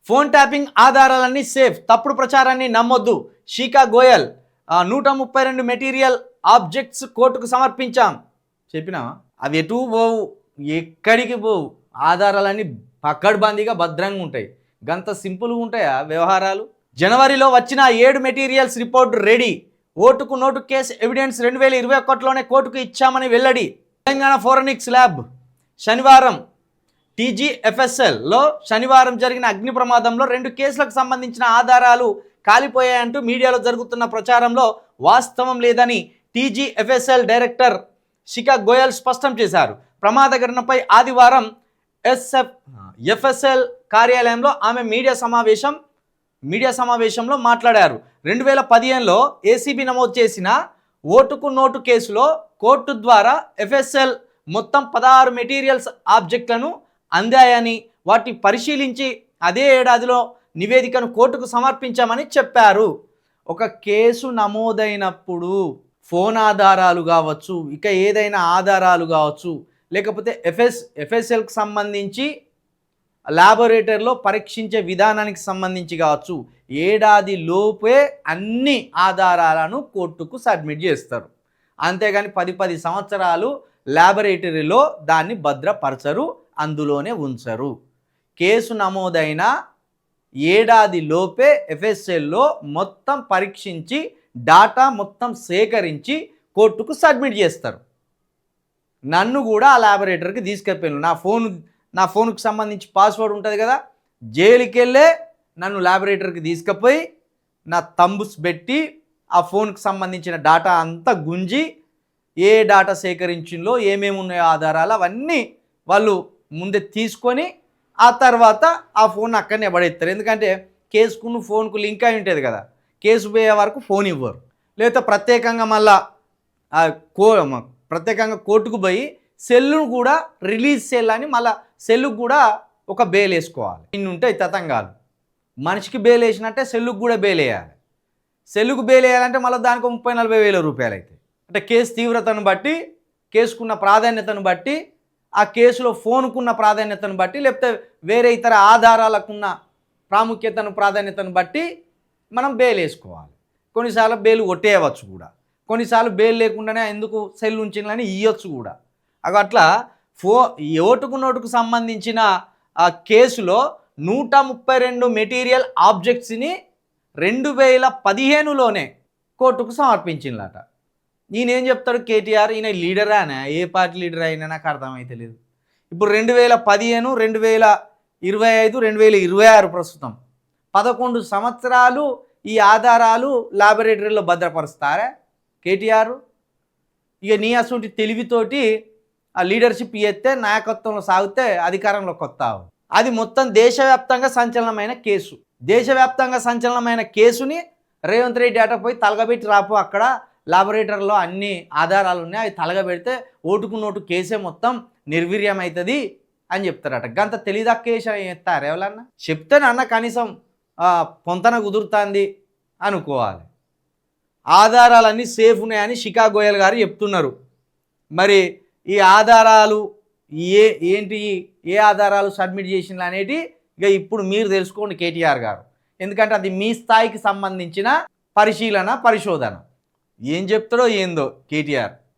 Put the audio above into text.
Phone tapping ఆధారాలన్నీ safe, తప్పుడు ప్రచారాన్ని నమ్మొద్దు. షీకా గోయల్ 132 మెటీరియల్ ఆబ్జెక్ట్స్ కోర్టుకు సమర్పించాం. చెప్పినావా? అవి ఎటు పోవు, ఎక్కడికి పోవు. ఆధారాలన్నీ పక్కడ్బందీగా భద్రంగా ఉంటాయి. గంత సింపుల్గా ఉంటాయా వ్యవహారాలు? జనవరిలో వచ్చిన 7 మెటీరియల్స్ రిపోర్ట్ రెడీ. ఓటుకు నోటు కేసు ఎవిడెన్స్ 2021లోనే కోర్టుకు ఇచ్చామని వెల్లడి. తెలంగాణ ఫోరెన్సిక్స్ ల్యాబ్ శనివారం TGFSLలో శనివారం జరిగిన అగ్ని ప్రమాదంలో 2 కేసులకు సంబంధించిన ఆధారాలు కాలిపోయాయంటూ మీడియాలో జరుగుతున్న ప్రచారంలో వాస్తవం లేదని TGFSL డైరెక్టర్ షికా గోయల్ స్పష్టం చేశారు. ప్రమాద ఘటనపై ఆదివారం FSL కార్యాలయంలో ఆమె మీడియా సమావేశంలో మాట్లాడారు. 2015లో ACB నమోదు చేసిన ఓటుకు నోటు కేసులో కోర్టు ద్వారా FSL మొత్తం 16 మెటీరియల్స్ ఆబ్జెక్టులను అందాయని, వాటిని పరిశీలించి అదే ఏడాదిలో నివేదికను కోర్టుకు సమర్పించామని చెప్పారు. ఒక కేసు నమోదైనప్పుడు ఫోన్ ఆధారాలు కావచ్చు, ఇక ఏదైనా ఆధారాలు కావచ్చు, లేకపోతే FSLకి సంబంధించి ల్యాబొరేటరీలో పరీక్షించే విధానానికి సంబంధించి కావచ్చు, ఏడాది లోపే అన్ని ఆధారాలను కోర్టుకు సబ్మిట్ చేస్తారు. అంతేగాని 10 సంవత్సరాలు ల్యాబొరేటరీలో దాన్ని భద్రపరచరు, అందులోనే ఉంచరు. కేసు నమోదైన ఏడాది లోపే FSLలో మొత్తం పరీక్షించి డాటా మొత్తం సేకరించి కోర్టుకు సబ్మిట్ చేస్తారు. నన్ను కూడా ఆ ల్యాబొరేటరీకి తీసుకెళ్ళాను. నా ఫోన్కి సంబంధించి పాస్వర్డ్ ఉంటుంది కదా, జైలుకి వెళ్ళే నన్ను ల్యాబొరేటరీకి తీసుకుపోయి నా తంబుస్ పెట్టి ఆ ఫోన్కి సంబంధించిన డాటా అంతా గుంజి ఏ డాటా సేకరించిందో, ఏమేమి ఉన్నాయో ఆధారాలు అవన్నీ వాళ్ళు ముందే తీసుకొని ఆ తర్వాత ఆ ఫోన్ అక్కడనే పడేస్తారు. ఎందుకంటే కేసుకున్న ఫోన్కు లింక్ అయి ఉంటుంది కదా, కేసు పోయే వరకు ఫోన్ ఇవ్వరు. లేకపోతే ప్రత్యేకంగా మళ్ళా ప్రత్యేకంగా కోర్టుకు పోయి సెల్లును కూడా రిలీజ్ చేయాలని మళ్ళీ సెల్లుకు కూడా ఒక బెయిల్ వేసుకోవాలి. ఇన్ని ఉంటాయి తతంగాలు. మనిషికి బెయిల్ వేసినట్టే సెల్లుకు కూడా బెయిల్ వేయాలి. సెల్లుకు బెయిల్ వేయాలంటే మళ్ళీ దానికి 30-40 వేల రూపాయలు అవుతాయి. అంటే కేసు తీవ్రతను బట్టి, కేసుకున్న ప్రాధాన్యతను బట్టి, ఆ కేసులో ఫోన్కున్న ప్రాధాన్యతను బట్టి, లేకపోతే వేరే ఇతర ఆధారాలకున్న ప్రాధాన్యతను బట్టి మనం బెయిల్ వేసుకోవాలి. కొన్నిసార్లు బెయిల్ కొట్టేయవచ్చు కూడా, కొన్నిసార్లు బెయిల్ లేకుండానే ఎందుకు సెల్ ఉంచిందని ఇవ్వచ్చు కూడా. అట్లా ఓటుకు నోటుకు సంబంధించిన ఆ కేసులో 132 మెటీరియల్ ఆబ్జెక్ట్స్ని 2015లోనే కోర్టుకు సమర్పించిందట. ఈయనేం చెప్తాడు కేటీఆర్, ఈయన లీడరా అనే, ఏ పార్టీ లీడర్ అయినా నాకు అర్థమైతే లేదు. ఇప్పుడు 2015, 2025, 2026 ప్రస్తుతం 11 సంవత్సరాలు ఈ ఆధారాలు ల్యాబొరేటరీలో భద్రపరుస్తారా కేటీఆర్? ఇక నీ అసలు తెలివితోటి ఆ లీడర్షిప్ ఎత్తే, నాయకత్వంలో సాగితే అధికారంలోకి వస్తావు. అది మొత్తం దేశవ్యాప్తంగా సంచలనమైన కేసు. దేశవ్యాప్తంగా సంచలనమైన కేసుని రేవంత్ రెడ్డి అట పోయి తలగబెట్టి రాపు, అక్కడ ల్యాబొరేటరీలో అన్ని ఆధారాలు ఉన్నాయి, అవి తలగబెడితే ఓటుకు నోటు కేసే మొత్తం నిర్వీర్యం అవుతుంది అని చెప్తారట. గంత తెలియదక్క కేసు ఎత్తారు ఎవరన్నా? చెప్తేనన్నా కనీసం పొంతన కుదురుతుంది అనుకోవాలి. ఆధారాలన్నీ సేఫ్ ఉన్నాయని షికా గోయల్ గారు చెప్తున్నారు. మరి ఈ ఆధారాలు ఏ ఆధారాలు సబ్మిట్ చేసినా అనేటి ఇక ఇప్పుడు మీరు తెలుసుకోండి కేటీఆర్ గారు. ఎందుకంటే అది మీ స్థాయికి సంబంధించిన పరిశోధన. ఏం చెప్తాడో ఏందో కేటీఆర్.